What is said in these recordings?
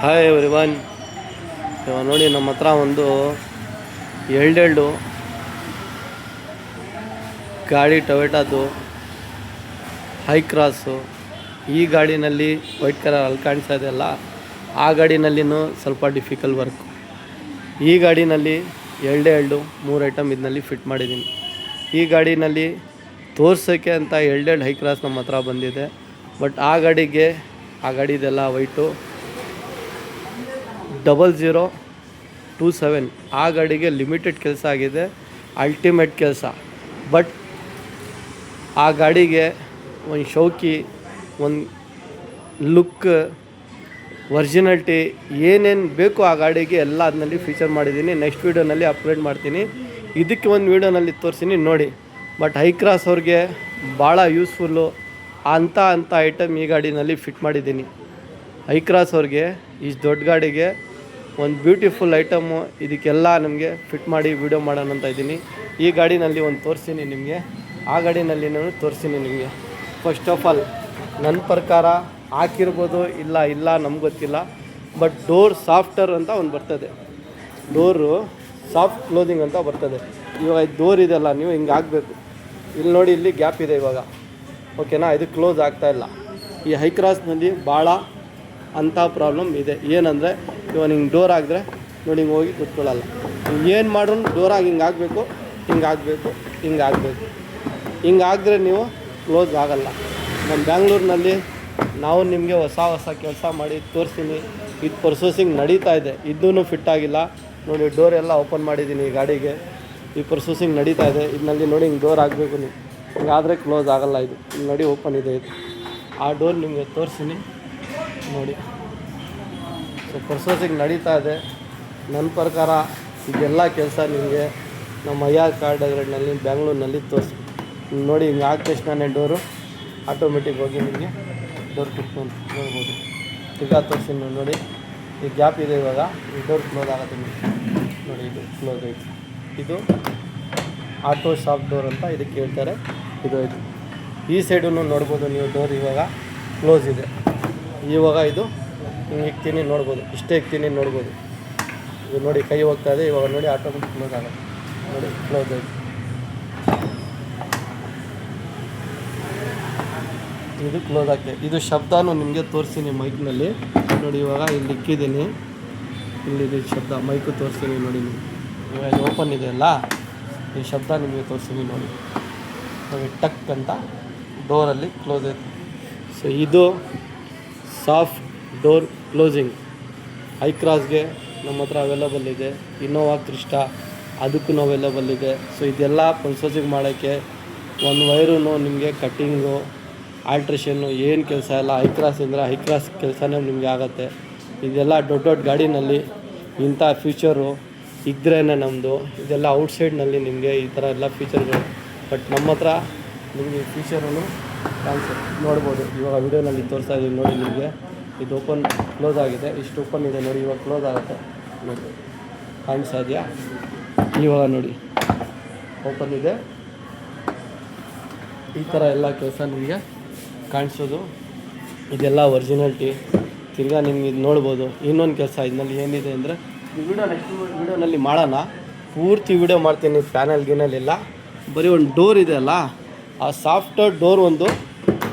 Hi everyone. ಇವಾಗ ನೋಡಿ ನಮ್ಮ ಹತ್ರ ಒಂದು ಎರಡೆರಡು ಗಾಡಿ ಟೊಯೋಟಾದು ಹೈ ಕ್ರಾಸು. ಈ ಗಾಡಿನಲ್ಲಿ ವೈಟ್ ಕಲರ್ ಅಲ್ಲಿ ಕಾಣಿಸ್ತಾ ಇದೆಯಲ್ಲ, ಆ ಗಾಡಿನಲ್ಲಿನೂ ಸ್ವಲ್ಪ ಡಿಫಿಕಲ್ಟ್ ವರ್ಕು. ಈ ಗಾಡಿನಲ್ಲಿ ಎರಡು ಮೂರು ಐಟಮ್ ಇದರಲ್ಲಿ ಫಿಟ್ ಮಾಡಿದ್ದೀನಿ. ಈ ಗಾಡಿನಲ್ಲಿ ತೋರ್ಸೋಕ್ಕೆ ಅಂತ ಎರಡೆರಡು ಹೈ ಕ್ರಾಸ್ ನಮ್ಮ ಹತ್ರ ಬಂದಿದೆ. ಬಟ್ ಆ ಗಾಡಿದೆಲ್ಲ ವೈಟು 0027. ಆ ಗಾಡಿಗೆ ಲಿಮಿಟೆಡ್ ಕೆಲಸ ಆಗಿದೆ, ಅಲ್ಟಿಮೇಟ್ ಕೆಲಸ. ಬಟ್ ಆ ಗಾಡಿಗೆ ಒಂದು ಶೌಕಿ, ಒಂದು ಲುಕ್, ಒರಿಜಿನಲ್ಟಿ ಏನೇನು ಬೇಕು ಆ ಗಾಡಿಗೆ ಎಲ್ಲ ಅದರಲ್ಲಿ ಫೀಚರ್ ಮಾಡಿದ್ದೀನಿ. ನೆಕ್ಸ್ಟ್ ವೀಡಿಯೋನಲ್ಲಿ ಅಪ್ಲೋಡ್ ಮಾಡ್ತೀನಿ. ಇದಕ್ಕೆ ಒಂದು ವೀಡಿಯೋನಲ್ಲಿ ತೋರಿಸ್ತೀನಿ ನೋಡಿ. ಬಟ್ ಹೈ ಕ್ರಾಸ್ ಅವ್ರಿಗೆ ಭಾಳ ಯೂಸ್ಫುಲ್ಲು ಅಂಥ ಐಟಮ್ ಈ ಗಾಡಿನಲ್ಲಿ ಫಿಟ್ ಮಾಡಿದ್ದೀನಿ. ಹೈ ಕ್ರಾಸ್ ಅವ್ರಿಗೆ ಇಷ್ಟು ದೊಡ್ಡ ಗಾಡಿಗೆ ಒಂದು ಬ್ಯೂಟಿಫುಲ್ ಐಟಮು ಇದಕ್ಕೆಲ್ಲ ನಮಗೆ ಫಿಟ್ ಮಾಡಿ ವೀಡಿಯೋ ಮಾಡೋಣ ಅಂತ ಇದ್ದೀನಿ. ಈ ಗಾಡಿನಲ್ಲಿ ಒಂದು ತೋರಿಸ್ತೀನಿ ನಿಮಗೆ, ಆ ಗಾಡಿನಲ್ಲಿ ನಾನು ತೋರಿಸ್ತೀನಿ ನಿಮಗೆ. ಫಸ್ಟ್ ಆಫ್ ಆಲ್ ನನ್ನ ಪ್ರಕಾರ ಹಾಕಿರ್ಬೋದು, ಇಲ್ಲ ನಮ್ಗೆ ಗೊತ್ತಿಲ್ಲ. ಬಟ್ ಡೋರ್ ಸಾಫ್ಟರ್ ಅಂತ ಒಂದು ಬರ್ತದೆ, ಡೋರು ಸಾಫ್ಟ್ ಕ್ಲೋಸಿಂಗ್ ಅಂತ ಬರ್ತದೆ. ಇವಾಗ ಡೋರ್ ಇದೆಲ್ಲ ನೀವು ಹಿಂಗೆ ಹಾಕಬೇಕು. ಇಲ್ಲಿ ನೋಡಿ, ಇಲ್ಲಿ ಗ್ಯಾಪ್ ಇದೆ ಇವಾಗ, ಓಕೆನಾ? ಇದು ಕ್ಲೋಸ್ ಆಗ್ತಾಯಿಲ್ಲ. ಈ ಹೈ ಕ್ರಾಸ್ನಲ್ಲಿ ಭಾಳ ಅಂಥ ಪ್ರಾಬ್ಲಮ್ ಇದೆ. ಏನಂದರೆ ಇವಾಗ ಹಿಂಗೆ ಡೋರ್ ಹಾಕಿದ್ರೆ ನೋಡಿ, ಹಿಂಗೆ ಹೋಗಿ ಕೂತ್ಕೊಳ್ಳಲ್ಲ. ಏನು ಮಾಡ್ರೂ ಡೋರಾಗಿ ಹಿಂಗೆ ಆಗಬೇಕು, ಹಿಂಗೆ ಆಗಬೇಕು, ಹಿಂಗೆ ಆಗಬೇಕು. ಹಿಂಗೆ ಆಗಿದ್ರೆ ನೀವು ಕ್ಲೋಸ್ ಆಗೋಲ್ಲ. ನಮ್ಮ ಬ್ಯಾಂಗ್ಳೂರಿನಲ್ಲಿ ನಾವು ನಿಮಗೆ ಹೊಸ ಕೆಲಸ ಮಾಡಿ ತೋರಿಸ್ತೀನಿ. ಇದು ಪ್ರೊಸೆಸಿಂಗ್ ನಡೀತಾ ಇದೆ, ಇದೂ ಫಿಟ್ ಆಗಿಲ್ಲ. ನೋಡಿ, ಡೋರ್ ಎಲ್ಲ ಓಪನ್ ಮಾಡಿದ್ದೀನಿ ಈ ಗಾಡಿಗೆ. ಈ ಪ್ರೊಸೆಸಿಂಗ್ ನಡೀತಾ ಇದೆ. ಇದರಲ್ಲಿ ನೋಡಿ, ಹಿಂಗೆ ಡೋರ್ ಆಗಬೇಕು ನೀವು, ಹಿಂಗಾದರೆ ಕ್ಲೋಸ್ ಆಗೋಲ್ಲ. ಇದು ಹಿಂಗೆ ನೋಡಿ ಓಪನ್ ಇದೆ ಇದು. ಆ ಡೋರ್ ನಿಮಗೆ ತೋರಿಸ್ತೀನಿ ನೋಡಿ. ಸೊ ಪ್ರೊಸೆಸಿಂಗ್ ನಡೀತಾ ಇದೆ. ನನ್ನ ಪ್ರಕಾರ ಇದೆಲ್ಲ ಕೆಲಸ ನಿಮಗೆ ನಮ್ಮ IR ಕಾರ್ಡ್ಗಳಲ್ಲಿ ಬ್ಯಾಂಗ್ಳೂರಿನಲ್ಲಿ ತೋರಿಸಿ ನೋಡಿ. ಹಿಂಗೆ ಆದ ತಕ್ಷಣವೇ ಡೋರು ಆಟೋಮೆಟಿಕ್ ಹೋಗಿ ನಿಮಗೆ ಡೋರ್ ಕುತ್ಕೊಂಡು ನೋಡ್ಬೋದು. ಈಗ ತೋರಿಸ್ತೀನಿ ನೋಡಿ, ಈ ಗ್ಯಾಪ್ ಇದೆ. ಇವಾಗ ಈ ಡೋರ್ ಕ್ಲೋಸ್ ಆಗುತ್ತೆ ನೋಡಿ, ಇದು ಕ್ಲೋಸ್ ಐತೆ. ಇದು ಆಟೋ ಶಾಪ್ ಡೋರ್ ಅಂತ ಇದಕ್ಕೆ ಹೇಳ್ತಾರೆ. ಇದು ಈ ಸೈಡೂ ನೋಡ್ಬೋದು ನೀವು, ಡೋರ್ ಇವಾಗ ಕ್ಲೋಸ್ ಇದೆ. ಇವಾಗ ಇದು ಹಿಂಗೆ ಇಕ್ತೀನಿ ನೋಡ್ಬೋದು, ಇಷ್ಟೇ ಇಕ್ತೀನಿ ನೋಡ್ಬೋದು. ಇದು ನೋಡಿ, ಕೈ ಹೋಗ್ತಾ ಇದೆ. ಇವಾಗ ನೋಡಿ ಆಟೋಮೆಟಿಕ್ ಕ್ಲೋಸ್ ಆಗುತ್ತೆ ನೋಡಿ, ಕ್ಲೋಸ್ ಆಯಿತು. ಇದು ಕ್ಲೋಸ್ ಆಗ್ತದೆ. ಇದು ಶಬ್ದನೂ ನಿಮಗೆ ತೋರಿಸ್ತೀನಿ ಮೈಕ್ನಲ್ಲಿ ನೋಡಿ. ಇವಾಗ ಇಲ್ಲಿ ಇಕ್ಕಿದ್ದೀನಿ, ಇಲ್ಲಿದೆ ಶಬ್ದ, ಮೈಕು ತೋರಿಸ್ತೀನಿ ನೋಡಿ. ನೀವು ಇವಾಗ ಇದು ಓಪನ್ ಇದೆ ಅಲ್ಲ, ಈ ಶಬ್ದ ನಿಮಗೆ ತೋರಿಸ್ತೀನಿ ನೋಡಿ. ನೋಡಿ, ಟಕ್ ಅಂತ ಡೋರಲ್ಲಿ ಕ್ಲೋಸ್ ಆಯಿತು. ಸೊ ಇದು ಸಾಫ್ಟ್ ಡೋರ್ ಕ್ಲೋಸಿಂಗ್ ಹೈ ಕ್ರಾಸ್ಗೆ ನಮ್ಮ ಹತ್ರ ಅವೈಲೇಬಲ್ ಇದೆ. ಇನ್ನೋವಾ ಕ್ರಿಸ್ಟಾ ಅದಕ್ಕೂ ಅವೈಲೇಬಲ್ ಇದೆ. ಸೊ ಇದೆಲ್ಲ ಪ್ರೊಸೆಸಿಂಗ್ ಮಾಡೋಕ್ಕೆ ಒಂದು ವೈರೂ ನಿಮಗೆ ಕಟ್ಟಿಂಗು, ಆಲ್ಟ್ರೇಷನ್ನು ಏನು ಕೆಲಸ ಇಲ್ಲ. ಹೈ ಕ್ರಾಸ್ ಅಂದರೆ ಹೈ ಕ್ರಾಸ್ ಕೆಲಸನೇ ನಿಮಗೆ ಆಗುತ್ತೆ. ಇದೆಲ್ಲ ದೊಡ್ಡ ಗಾಡಿನಲ್ಲಿ ಇಂಥ ಫ್ಯೂಚರು ಇದ್ರೇ ನಮ್ಮದು. ಇದೆಲ್ಲ ಔಟ್ಸೈಡ್ನಲ್ಲಿ ನಿಮಗೆ ಈ ಥರ ಎಲ್ಲ ಫೀಚರ್ಗಳು. ಬಟ್ ನಮ್ಮ ಹತ್ರ ನಿಮಗೆ ಈ ಫೀಚರನ್ನು ಕಾಣಿಸುತ್ತೆ ನೋಡ್ಬೋದು. ಇವಾಗ ವಿಡಿಯೋನಲ್ಲಿ ತೋರಿಸ್ತಾ ಇದ್ದೀವಿ ನೋಡಿ ನಿಮಗೆ. ಇದು ಓಪನ್ ಕ್ಲೋಸ್ ಆಗಿದೆ, ಇಷ್ಟು ಓಪನ್ ಇದೆ ನೋಡಿ. ಇವಾಗ ಕ್ಲೋಸ್ ಆಗುತ್ತೆ ನೋಡಿ, ಕಾಣಿಸ್ತಾ ಇದೆಯಾ? ಇವಾಗ ನೋಡಿ ಓಪನ್ ಇದೆ. ಈ ಥರ ಎಲ್ಲ ಕೆಲಸ ನಿಮಗೆ ಕಾಣಿಸೋದು. ಇದೆಲ್ಲ ಒರಿಜಿನಲ್ಟಿ. ತಿರ್ಗಾ ನಿಮ್ಗೆ ಇದು ನೋಡ್ಬೋದು. ಇನ್ನೊಂದು ಕೆಲಸ ಇದರಲ್ಲಿ ಏನಿದೆ ಅಂದರೆ, ಈ ವಿಡಿಯೋ ನೆಕ್ಸ್ಟ್ ವಿಡಿಯೋನಲ್ಲಿ ಮಾಡೋಣ, ಪೂರ್ತಿ ವಿಡಿಯೋ ಮಾಡ್ತೀನಿ. ಪ್ಯಾನಲ್ ಬರೀ ಒಂದು ಡೋರ್ ಇದೆ ಅಲ್ಲ, ಆ ಸಾಫ್ಟ್ವೇರ್ ಡೋರ್ ಒಂದು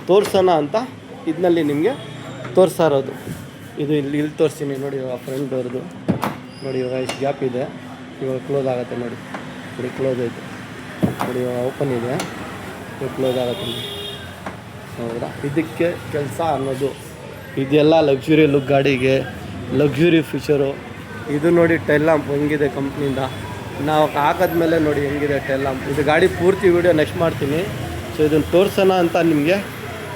ತೋರಿಸೋಣ ಅಂತ ಇದರಲ್ಲಿ ನಿಮಗೆ ತೋರಿಸ್ತಾ ಇರೋದು. ಇದು ಇಲ್ಲಿ ತೋರಿಸ್ತೀನಿ ನೋಡಿ. ಇವಾಗ ಫ್ರಂಟ್ ಡೋರ್ದು ನೋಡಿ, ಇವಾಗ ಇಷ್ಟು ಗ್ಯಾಪ್ ಇದೆ. ಇವಾಗ ಕ್ಲೋಸ್ ಆಗುತ್ತೆ ನೋಡಿ. ನೋಡಿ ಕ್ಲೋಸ್ ಆಯಿತು ನೋಡಿ. ಇವಾಗ ಓಪನ್ ಇದೆ, ಇವಾಗ ಕ್ಲೋಸ್ ಆಗುತ್ತೆ ನೋಡಿ. ಹೌದಾ? ಇದಕ್ಕೆ ಕೆಲಸ ಅನ್ನೋದು. ಇದೆಲ್ಲ ಲಕ್ಸುರಿ ಲುಕ್ ಗಾಡಿಗೆ, ಲಕ್ಸುರಿ ಫೀಚರು. ಇದು ನೋಡಿ, ಟೈಲ್ ಲ್ಯಾಂಪ್ ಹೆಂಗಿದೆ ಕಂಪ್ನಿಯಿಂದ. ನಾವು ಹಾಕಿದ್ಮೇಲೆ ನೋಡಿ ಹೆಂಗಿದೆ ಟೈಲ್ ಲ್ಯಾಂಪ್. ಇದು ಗಾಡಿ ಪೂರ್ತಿ ವೀಡಿಯೋ ನೆಕ್ಸ್ಟ್ ಮಾಡ್ತೀನಿ. ಸೊ ಇದನ್ನು ತೋರಿಸೋಣ ಅಂತ ನಿಮಗೆ.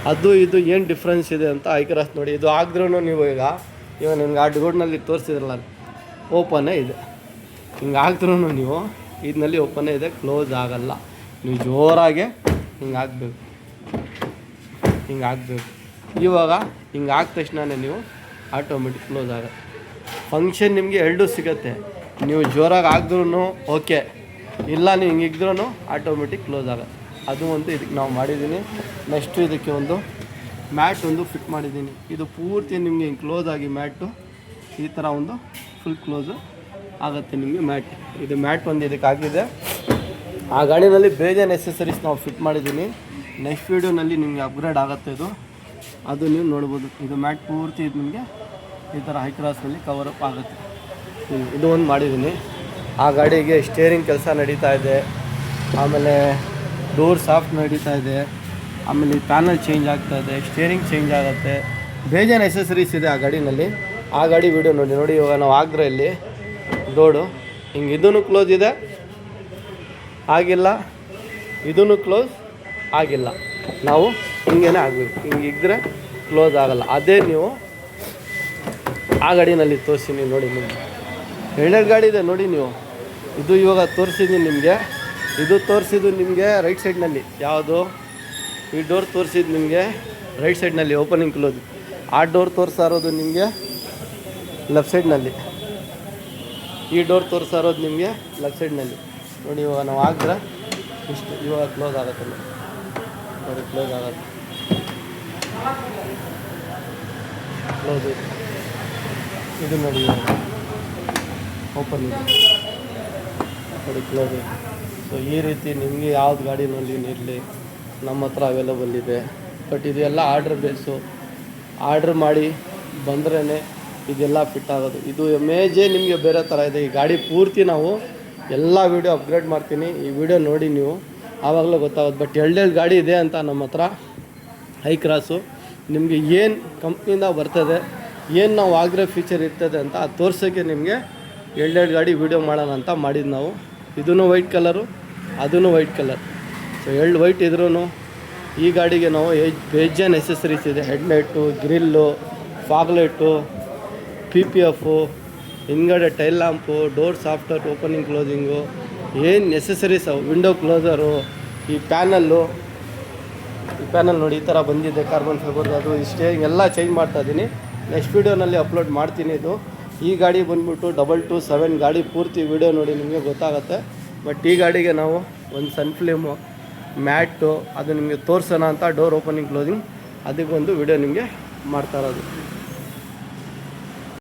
ಅದು ಇದು ಏನು ಡಿಫ್ರೆನ್ಸ್ ಇದೆ ಅಂತ ಹೈ ಕ್ರಾಸ್ ನೋಡಿ. ಇದು ಆಗಿದ್ರೂ ನೀವು ಇವಾಗ ನಿಮ್ಗೆ ಆ ಡೋರ್ನಲ್ಲಿ ತೋರಿಸಿದ್ರಲ್ಲ, ಓಪನ್ನೇ ಇದೆ. ಹಿಂಗೆ ಆಗಿದ್ರೂ ನೀವು ಇದರಲ್ಲಿ ಓಪನ್ನೇ ಇದೆ, ಕ್ಲೋಸ್ ಆಗೋಲ್ಲ. ನೀವು ಜೋರಾಗೆ ಹಿಂಗೆ ಆಗಬೇಕು, ಹಿಂಗೆ ಆಗಬೇಕು. ಇವಾಗ ಹಿಂಗೆ ಆದ ತಕ್ಷಣವೇ ನೀವು ಆಟೋಮೆಟಿಕ್ ಕ್ಲೋಸ್ ಆಗುತ್ತೆ. ಫಂಕ್ಷನ್ ನಿಮಗೆ ಎರಡೂ ಸಿಗುತ್ತೆ. ನೀವು ಜೋರಾಗಿ ಆಗಿದ್ರೂ ಓಕೆ, ಇಲ್ಲ ನೀವು ಹಿಂಗೆ ಇದ್ರೂ ಆಟೋಮೆಟಿಕ್ ಕ್ಲೋಸ್ ಆಗುತ್ತೆ. ಅದು ಒಂದು ಇದಕ್ಕೆ ನಾವು ಮಾಡಿದ್ದೀನಿ. ನೆಕ್ಸ್ಟು ಇದಕ್ಕೆ ಒಂದು ಮ್ಯಾಟ್ ಒಂದು ಫಿಟ್ ಮಾಡಿದ್ದೀನಿ. ಇದು ಪೂರ್ತಿ ನಿಮಗೆ ಹಿಂಗೆ ಕ್ಲೋಸ್ ಆಗಿ ಮ್ಯಾಟು ಈ ಥರ ಒಂದು ಫುಲ್ ಕ್ಲೋಸು ಆಗುತ್ತೆ ನಿಮಗೆ ಮ್ಯಾಟ್. ಇದು ಮ್ಯಾಟ್ ಒಂದು ಇದಕ್ಕೆ ಹಾಕಿದೆ. ಆ ಗಾಡಿನಲ್ಲಿ ಬೇಜಾನ್ ಎಸೆಸರೀಸ್ ನಾವು ಫಿಟ್ ಮಾಡಿದ್ದೀನಿ. ನೆಕ್ಸ್ಟ್ ವೀಡಿಯೋನಲ್ಲಿ ನಿಮಗೆ ಅಪ್ಗ್ರೇಡ್ ಆಗುತ್ತೆ ಇದು, ಅದು ನೀವು ನೋಡ್ಬೋದು. ಇದು ಮ್ಯಾಟ್ ಪೂರ್ತಿ ಇದು ನಿಮಗೆ ಈ ಥರ ಹೈ ಕ್ರಾಸ್ನಲ್ಲಿ ಕವರ್ ಅಪ್ ಆಗುತ್ತೆ. ಇದು ಒಂದು ಮಾಡಿದ್ದೀನಿ. ಆ ಗಾಡಿಗೆ ಸ್ಟೇರಿಂಗ್ ಕೆಲಸ ನಡೀತಾ ಇದೆ, ಆಮೇಲೆ ಡೋರ್ ಸಾಫ್ಟ್ ನಡೀತಾ ಇದೆ, ಆಮೇಲೆ ಪ್ಯಾನಲ್ ಚೇಂಜ್ ಆಗ್ತಾ ಇದೆ, ಸ್ಟೇರಿಂಗ್ ಚೇಂಜ್ ಆಗುತ್ತೆ, ಬೇಜಾನ್ ಎಸೆಸರೀಸ್ ಇದೆ ಆ ಗಾಡಿನಲ್ಲಿ. ಆ ಗಾಡಿ ವಿಡಿಯೋ ನೋಡಿ. ಇವಾಗ ನಾವು ಆಗ್ರೆ ಇಲ್ಲಿ ಡೋರು ಹಿಂಗೆ ಇದೂ ಕ್ಲೋಸ್ ಇದೆ ಆಗಿಲ್ಲ, ಇದೂ ಕ್ಲೋಸ್ ಆಗಿಲ್ಲ. ನಾವು ಹಿಂಗೇನೆ ಆಗಬೇಕು, ಹಿಂಗೆ ಇದ್ದರೆ ಕ್ಲೋಸ್ ಆಗಲ್ಲ. ಅದೇ ನೀವು ಆ ಗಾಡಿನಲ್ಲಿ ತೋರಿಸ್ತೀನಿ ನೋಡಿ. ನಿಮಗೆ ಎರಡೆರಡು ಗಾಡಿ ಇದೆ ನೋಡಿ ನೀವು. ಇದು ಇವಾಗ ತೋರಿಸಿದ್ದೀನಿ ನಿಮಗೆ, ಇದು ತೋರಿಸಿದ್ದು ನಿಮಗೆ ರೈಟ್ ಸೈಡ್ನಲ್ಲಿ. ಯಾವುದು ಈ ಡೋರ್ ತೋರಿಸಿದ್ದು ನಿಮಗೆ ರೈಟ್ ಸೈಡ್ನಲ್ಲಿ ಓಪನಿಂಗ್ ಕ್ಲೋಸ್. ಆ ಡೋರ್ ತೋರಿಸ್ತಾ ಇರೋದು ನಿಮಗೆ ಲೆಫ್ಟ್ ಸೈಡ್ನಲ್ಲಿ. ಈ ಡೋರ್ ತೋರಿಸ್ತಾ ಇರೋದು ನಿಮಗೆ ಲೆಫ್ಟ್ ಸೈಡ್ನಲ್ಲಿ ನೋಡಿ. ಇವಾಗ ನಾವು ಹಾಕಿದ್ರೆ ಇಷ್ಟು ಇವಾಗ ಕ್ಲೋಸ್ ಆಗುತ್ತೆ ನೋಡಿ, ಕ್ಲೋಸ್ ಆಗುತ್ತೆ, ಕ್ಲೋಸ್. ಇದು ನೋಡಿ ಓಪನ್ ಇದೆ ನೋಡಿ, ಕ್ಲೋಸ್ ಇದೆ. ಸೊ ಈ ರೀತಿ ನಿಮಗೆ ಯಾವ್ದು ಗಾಡಿನಲ್ಲಿ ಇರಲಿ ನಮ್ಮ ಹತ್ರ ಅವೈಲೇಬಲ್ ಇದೆ. ಬಟ್ ಇದೆಲ್ಲ ಆರ್ಡ್ರ್ ಬೇಸು, ಆರ್ಡ್ರ್ ಮಾಡಿ ಬಂದ್ರೇ ಇದೆಲ್ಲ ಫಿಟ್ ಆಗೋದು. ಇದು ಇಮೇಜೇ ನಿಮಗೆ ಬೇರೆ ಥರ ಇದೆ. ಈ ಗಾಡಿ ಪೂರ್ತಿ ನಾವು ಎಲ್ಲ ವೀಡಿಯೋ ಅಪ್ಗ್ರೇಡ್ ಮಾಡ್ತೀನಿ. ಈ ವಿಡಿಯೋ ನೋಡಿ ನೀವು, ಆವಾಗಲೇ ಗೊತ್ತಾಗೋದು. ಬಟ್ ಎರಡೆರಡು ಗಾಡಿ ಇದೆ ಅಂತ ನಮ್ಮ ಹತ್ರ ಹೈ ಕ್ರಾಸು. ನಿಮಗೆ ಏನು ಕಂಪ್ನಿಯಿಂದ ಬರ್ತದೆ, ಏನು ನಾವು ಆಗ್ರೆ ಫೀಚರ್ ಇರ್ತದೆ ಅಂತ ಅದು ತೋರ್ಸೋಕ್ಕೆ ನಿಮಗೆ ಎರಡೆರಡು ಗಾಡಿ ವೀಡಿಯೋ ಮಾಡೋಣ ಅಂತ ಮಾಡಿದ್ದು ನಾವು. ಇದೂ ವೈಟ್ ಕಲರು, ಅದೂ ವೈಟ್ ಕಲರ್. ಸೊ ಎರಡು ವೈಟ್ ಇದ್ರೂ ಈ ಗಾಡಿಗೆ ನಾವು ಬೇಜಾನ್ ಎಸೆಸರೀಸ್ ಇದೆ. ಹೆಡ್ಲೈಟು, ಗ್ರಿಲ್ಲು, ಫಾಗ್ಲೈಟು, PPF, ಹಿಂದ್ಗಡೆ tail lamp, door software opening closing, ಏನು ನೆಸೆಸರೀಸ್ ಅವು, ವಿಂಡೋ ಕ್ಲೋಸರು, ಈ ಪ್ಯಾನಲ್ ನೋಡಿ ಈ ಥರ ಬಂದಿದೆ, ಕಾರ್ಬನ್ ಫೈಬರ್. ಅದು ಇಷ್ಟೇ ಎಲ್ಲ ಚೇಂಜ್ ಮಾಡ್ತಾ ಇದ್ದೀನಿ. ನೆಕ್ಸ್ಟ್ ವೀಡಿಯೋನಲ್ಲಿ ಅಪ್ಲೋಡ್ ಮಾಡ್ತೀನಿ. ಇದು ಈ ಗಾಡಿ ಬಂದ್ಬಿಟ್ಟು 227 ಗಾಡಿ ಪೂರ್ತಿ ವೀಡಿಯೋ ನೋಡಿ ನಿಮಗೆ ಗೊತ್ತಾಗುತ್ತೆ. ಬಟ್ ಈ ಗಾಡಿಗೆ ನಾವು ಒಂದು ಸನ್ಫ್ಲೇಮು ಮ್ಯಾಟು ಅದು ನಿಮಗೆ ತೋರಿಸೋಣ ಅಂತ ಡೋರ್ ಓಪನಿಂಗ್ ಕ್ಲೋಸಿಂಗ್ ಅದಕ್ಕೊಂದು ವೀಡಿಯೋ ನಿಮಗೆ ಮಾಡ್ತಾ ಇರೋದು.